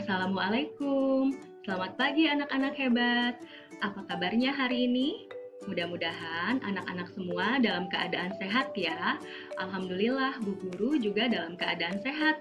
Assalamualaikum. Selamat pagi anak-anak hebat. Apa kabarnya hari ini? Mudah-mudahan anak-anak semua dalam keadaan sehat ya. Alhamdulillah Bu Guru juga dalam keadaan sehat.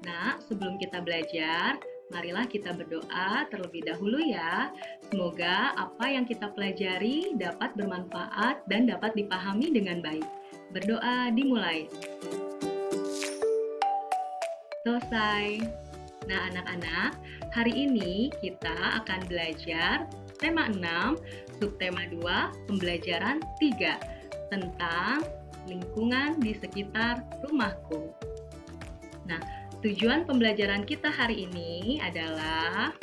Nah, sebelum kita belajar, marilah kita berdoa terlebih dahulu ya. Semoga apa yang kita pelajari dapat bermanfaat dan dapat dipahami dengan baik. Berdoa dimulai. Selesai. Nah, anak-anak, hari ini kita akan belajar tema 6, subtema 2, pembelajaran 3 tentang lingkungan di sekitar rumahku. Nah, tujuan pembelajaran kita hari ini adalah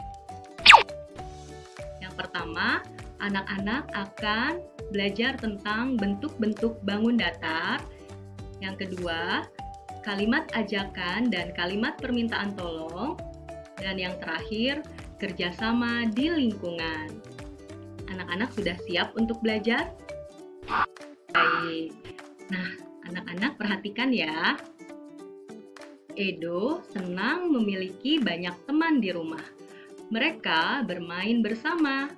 yang pertama, anak-anak akan belajar tentang bentuk-bentuk bangun datar. Yang kedua, kalimat ajakan dan kalimat permintaan tolong. Dan yang terakhir, kerjasama di lingkungan. Anak-anak sudah siap untuk belajar? Baik. Nah, anak-anak perhatikan ya. Edo senang memiliki banyak teman di rumah. Mereka bermain bersama.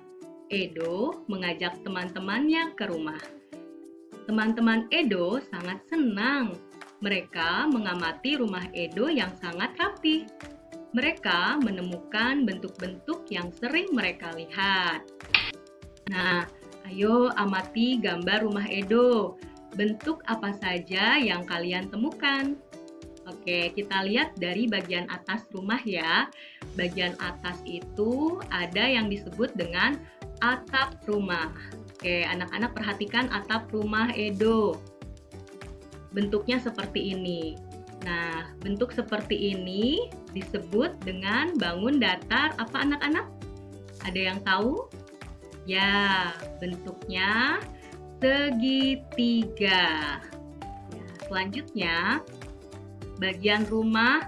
Edo mengajak teman-temannya ke rumah. Teman-teman Edo sangat senang. Mereka mengamati rumah Edo yang sangat rapi. Mereka menemukan bentuk-bentuk yang sering mereka lihat. Nah, ayo amati gambar rumah Edo. Bentuk apa saja yang kalian temukan? Oke, kita lihat dari bagian atas rumah ya. Bagian atas itu ada yang disebut dengan atap rumah. Oke, anak-anak perhatikan atap rumah Edo. Bentuknya seperti ini. Nah, bentuk seperti ini disebut dengan bangun datar apa anak-anak? Ada yang tahu? Ya, bentuknya segitiga. Ya, selanjutnya, bagian rumah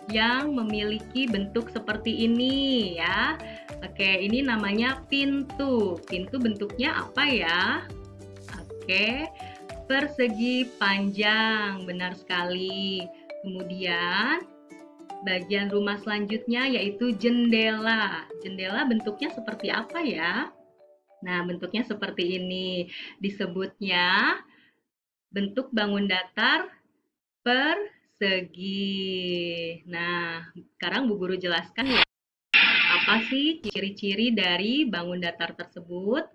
yang memiliki bentuk seperti ini ya. Oke, ini namanya pintu. Pintu bentuknya apa ya? Oke, persegi panjang, benar sekali. Kemudian, bagian rumah selanjutnya yaitu jendela. Jendela bentuknya seperti apa ya? Nah, bentuknya seperti ini. Disebutnya bentuk bangun datar persegi. Nah, sekarang Bu Guru jelaskan ya. Apa sih ciri-ciri dari bangun datar tersebut?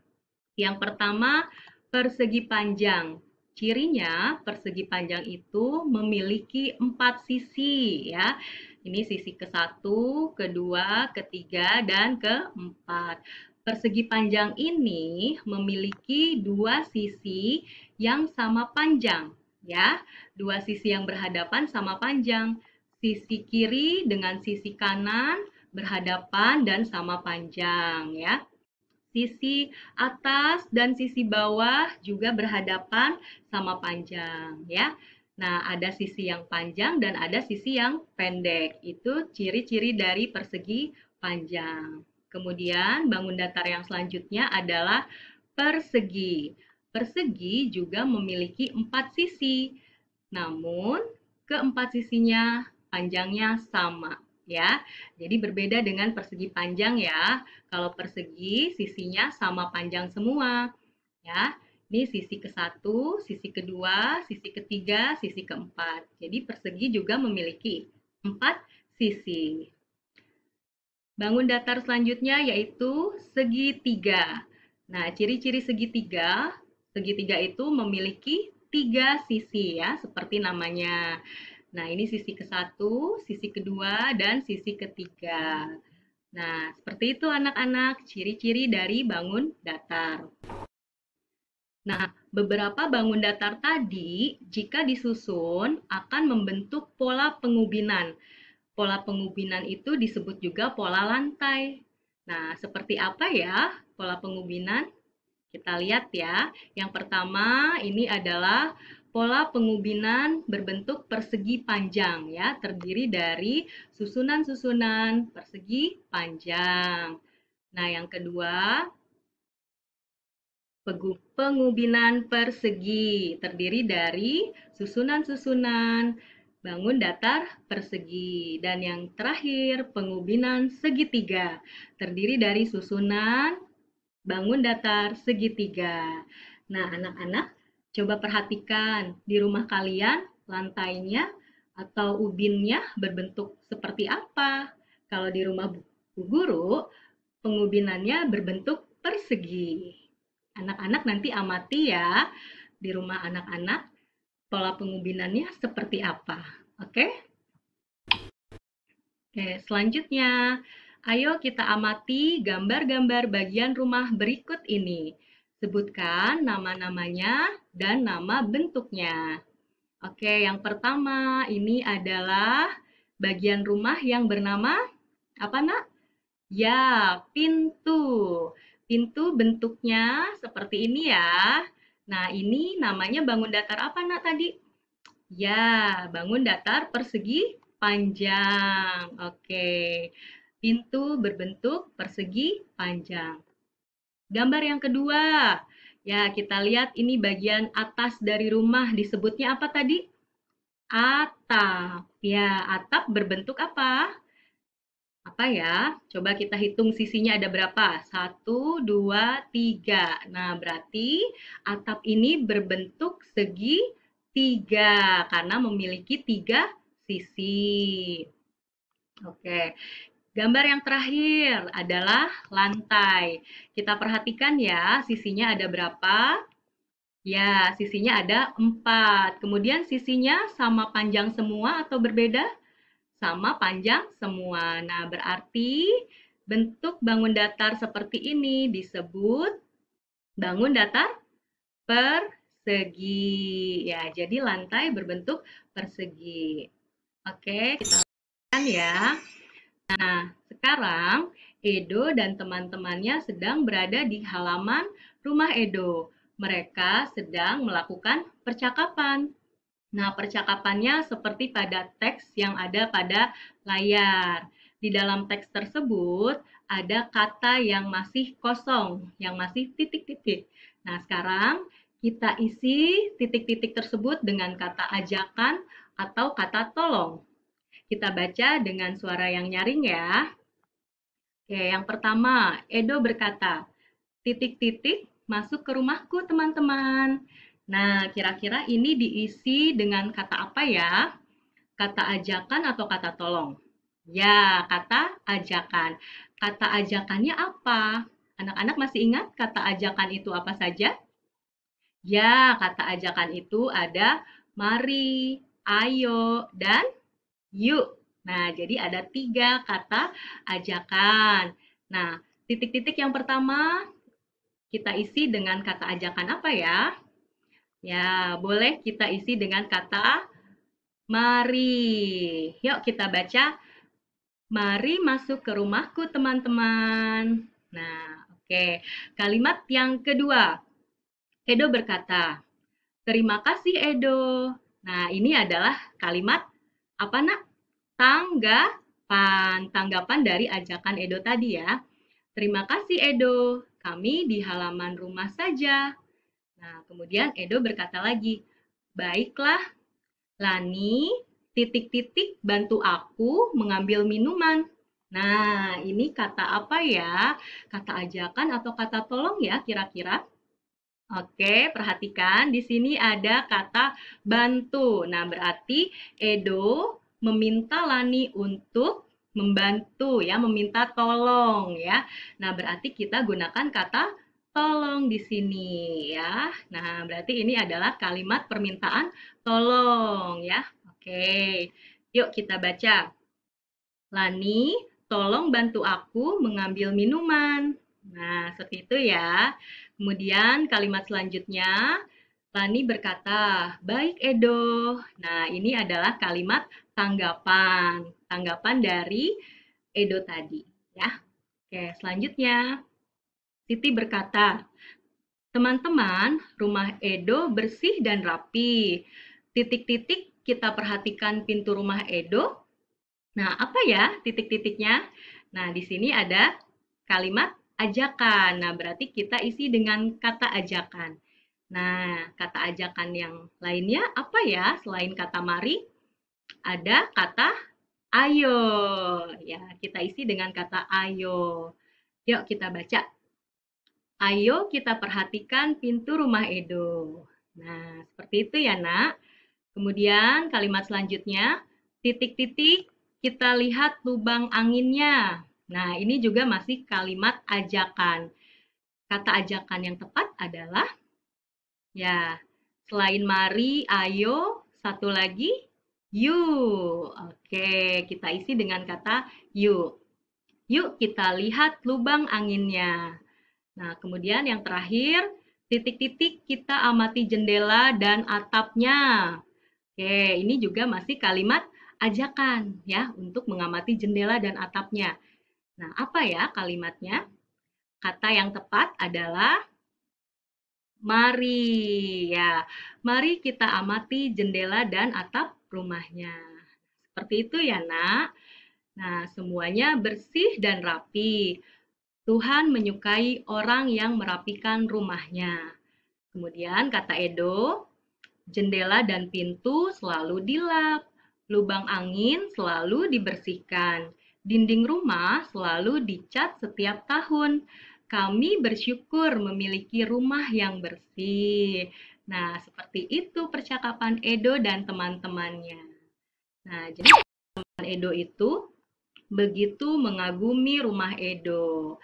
Yang pertama, persegi panjang. Cirinya persegi panjang itu memiliki 4 sisi ya. Ini sisi ke-1, kedua, ketiga, dan keempat. Persegi panjang ini memiliki 2 sisi yang sama panjang ya. 2 sisi yang berhadapan sama panjang. Sisi kiri dengan sisi kanan berhadapan dan sama panjang ya. Sisi atas dan sisi bawah juga berhadapan sama panjang ya. Nah, ada sisi yang panjang dan ada sisi yang pendek. Itu ciri-ciri dari persegi panjang. Kemudian bangun datar yang selanjutnya adalah persegi. Persegi juga memiliki 4 sisi. Namun, keempat sisinya panjangnya sama ya. Jadi berbeda dengan persegi panjang ya. Kalau persegi sisinya sama panjang semua ya. Ini sisi ke-1, sisi kedua, sisi ketiga, sisi keempat. Jadi persegi juga memiliki 4 sisi. Bangun datar selanjutnya yaitu segitiga. Nah, ciri-ciri segitiga, segitiga itu memiliki 3 sisi ya, seperti namanya. Nah, ini sisi ke-1, sisi kedua, dan sisi ketiga. Nah, seperti itu anak-anak, ciri-ciri dari bangun datar. Nah, beberapa bangun datar tadi, jika disusun, akan membentuk pola pengubinan. Pola pengubinan itu disebut juga pola lantai. Nah, seperti apa ya pola pengubinan? Kita lihat ya. Yang pertama, ini adalah pola pengubinan berbentuk persegi panjang ya, terdiri dari susunan-susunan persegi panjang. Nah, yang kedua, pengubinan persegi terdiri dari susunan-susunan bangun datar persegi. Dan yang terakhir, pengubinan segitiga. Terdiri dari susunan bangun datar segitiga. Nah, anak-anak, coba perhatikan di rumah kalian lantainya atau ubinnya berbentuk seperti apa. Kalau di rumah Bu Guru, pengubinannya berbentuk persegi. Anak-anak nanti amati ya di rumah anak-anak pola pengubinannya seperti apa. Oke? Oke, selanjutnya, ayo kita amati gambar-gambar bagian rumah berikut ini. Sebutkan nama-namanya dan nama bentuknya. Oke, yang pertama ini adalah bagian rumah yang bernama apa, Nak? Ya, pintu. Pintu bentuknya seperti ini ya. Nah, ini namanya bangun datar apa, Nak, tadi? Ya, bangun datar persegi panjang. Oke. Pintu berbentuk persegi panjang. Gambar yang kedua. Ya, kita lihat ini bagian atas dari rumah. Disebutnya apa tadi? Atap. Ya, atap berbentuk apa? Apa ya? Coba kita hitung sisinya ada berapa? 1, 2, 3. Nah, berarti atap ini berbentuk segitiga karena memiliki 3 sisi. Oke, gambar yang terakhir adalah lantai. Kita perhatikan ya, sisinya ada berapa? Ya, sisinya ada 4. Kemudian sisinya sama panjang semua atau berbeda? Sama panjang semua. Nah, berarti bentuk bangun datar seperti ini disebut bangun datar persegi. Ya, jadi lantai berbentuk persegi. Oke, kita lihat ya. Nah, sekarang Edo dan teman-temannya sedang berada di halaman rumah Edo. Mereka sedang melakukan percakapan. Nah, percakapannya seperti pada teks yang ada pada layar. Di dalam teks tersebut ada kata yang masih kosong, yang masih titik-titik. Nah, sekarang kita isi titik-titik tersebut dengan kata ajakan atau kata tolong. Kita baca dengan suara yang nyaring ya. Oke, yang pertama, Edo berkata, titik-titik masuk ke rumahku teman-teman. Nah, kira-kira ini diisi dengan kata apa ya? Kata ajakan atau kata tolong? Ya, kata ajakan. Kata ajakannya apa? Anak-anak masih ingat kata ajakan itu apa saja? Ya, kata ajakan itu ada mari, ayo, dan yuk. Nah, jadi ada 3 kata ajakan. Nah, titik-titik yang pertama kita isi dengan kata ajakan apa ya? Ya, boleh kita isi dengan kata mari. Yuk kita baca, mari masuk ke rumahku teman-teman. Nah, oke. Kalimat yang kedua, Edo berkata, terima kasih Edo. Nah, ini adalah kalimat apa nak? Tanggapan. Tanggapan dari ajakan Edo tadi ya. Terima kasih Edo, kami di halaman rumah saja. Nah, kemudian Edo berkata lagi, baiklah, Lani, titik-titik bantu aku mengambil minuman. Nah, ini kata apa ya? Kata ajakan atau kata tolong ya kira-kira? Oke, perhatikan di sini ada kata bantu. Nah, berarti Edo meminta Lani untuk membantu ya, meminta tolong ya. Nah, berarti kita gunakan kata tolong di sini ya. Nah, berarti ini adalah kalimat permintaan tolong ya. Oke. Yuk kita baca. Lani, tolong bantu aku mengambil minuman. Nah, seperti itu ya. Kemudian kalimat selanjutnya, Lani berkata, baik Edo. Nah, ini adalah kalimat tanggapan. Tanggapan dari Edo tadi. Ya. Oke, selanjutnya, Siti berkata, teman-teman, rumah Edo bersih dan rapi. Titik-titik kita perhatikan pintu rumah Edo. Nah, apa ya titik-titiknya? Nah, di sini ada kalimat ajakan. Nah, berarti kita isi dengan kata ajakan. Nah, kata ajakan yang lainnya apa ya selain kata mari? ada kata ayo. Ya, kita isi dengan kata ayo. Yuk kita baca. Ayo kita perhatikan pintu rumah Edo. Nah, seperti itu ya, Nak. Kemudian kalimat selanjutnya, titik-titik kita lihat lubang anginnya. Nah, ini juga masih kalimat ajakan. Kata ajakan yang tepat adalah, ya, selain mari, ayo, satu lagi, yuk. Oke, kita isi dengan kata yuk. Yuk kita lihat lubang anginnya. Nah, kemudian yang terakhir, titik-titik kita amati jendela dan atapnya. Oke, ini juga masih kalimat ajakan ya untuk mengamati jendela dan atapnya. Nah, apa ya kalimatnya? Kata yang tepat adalah mari. Ya, mari kita amati jendela dan atap rumahnya. Seperti itu ya, Nak. Nah, semuanya bersih dan rapi. Tuhan menyukai orang yang merapikan rumahnya. Kemudian kata Edo, jendela dan pintu selalu dilap, lubang angin selalu dibersihkan, dinding rumah selalu dicat setiap tahun. Kami bersyukur memiliki rumah yang bersih. Nah, seperti itu percakapan Edo dan teman-temannya. Nah, jadi teman Edo itu begitu mengagumi rumah Edo.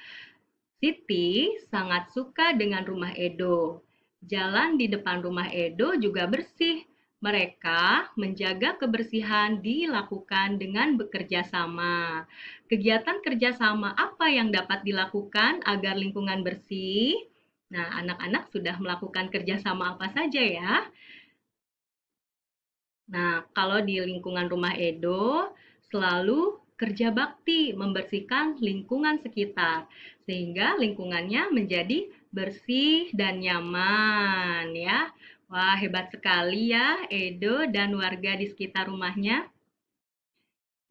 Siti sangat suka dengan rumah Edo. Jalan di depan rumah Edo juga bersih. Mereka menjaga kebersihan dilakukan dengan bekerja sama. Kegiatan kerjasama apa yang dapat dilakukan agar lingkungan bersih? Nah, anak-anak sudah melakukan kerjasama apa saja ya? Nah, kalau di lingkungan rumah Edo, selalu kerja bakti membersihkan lingkungan sekitar, sehingga lingkungannya menjadi bersih dan nyaman ya. Wah, hebat sekali ya Edo dan warga di sekitar rumahnya.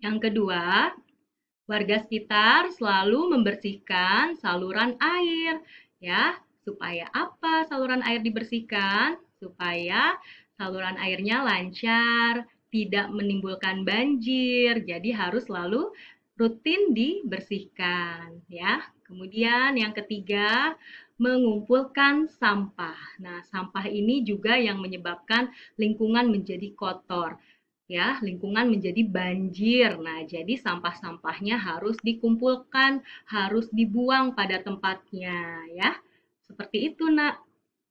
Yang kedua, warga sekitar selalu membersihkan saluran air ya. Supaya apa saluran air dibersihkan? Supaya saluran airnya lancar, tidak menimbulkan banjir. Jadi harus selalu rutin dibersihkan ya. Kemudian yang ketiga, mengumpulkan sampah. Nah, sampah ini juga yang menyebabkan lingkungan menjadi kotor ya, lingkungan menjadi banjir. Nah, jadi sampah-sampahnya harus dikumpulkan, harus dibuang pada tempatnya ya. Seperti itu, Nak.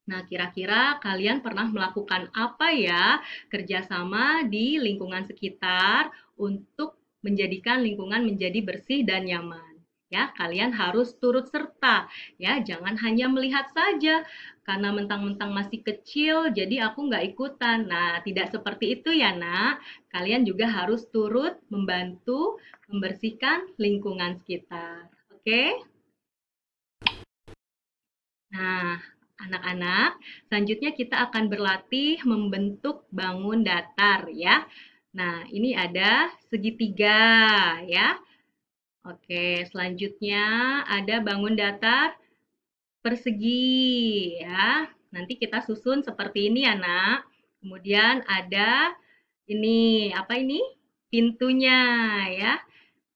Nah, kira-kira kalian pernah melakukan apa ya kerjasama di lingkungan sekitar untuk menjadikan lingkungan menjadi bersih dan nyaman? Ya, kalian harus turut serta ya, jangan hanya melihat saja karena mentang-mentang masih kecil jadi aku nggak ikutan. Nah, tidak seperti itu ya, Nak. Kalian juga harus turut membantu membersihkan lingkungan sekitar. Oke? Nah, anak-anak, selanjutnya kita akan berlatih membentuk bangun datar ya. Nah, ini ada segitiga ya. Oke, selanjutnya ada bangun datar persegi ya. Nanti kita susun seperti ini ya, Nak. Kemudian ada ini, apa ini? Pintunya ya,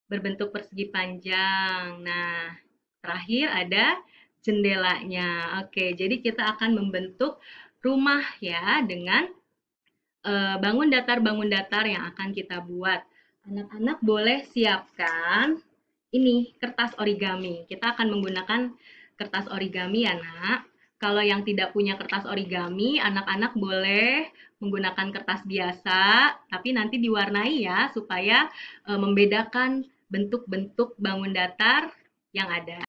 berbentuk persegi panjang. Nah, terakhir ada jendelanya. Oke, jadi kita akan membentuk rumah ya dengan bangun datar yang akan kita buat. Anak-anak boleh siapkan ini kertas origami. Kita akan menggunakan kertas origami ya, Nak. Kalau yang tidak punya kertas origami, anak-anak boleh menggunakan kertas biasa, tapi nanti diwarnai ya supaya membedakan bentuk-bentuk bangun datar yang ada.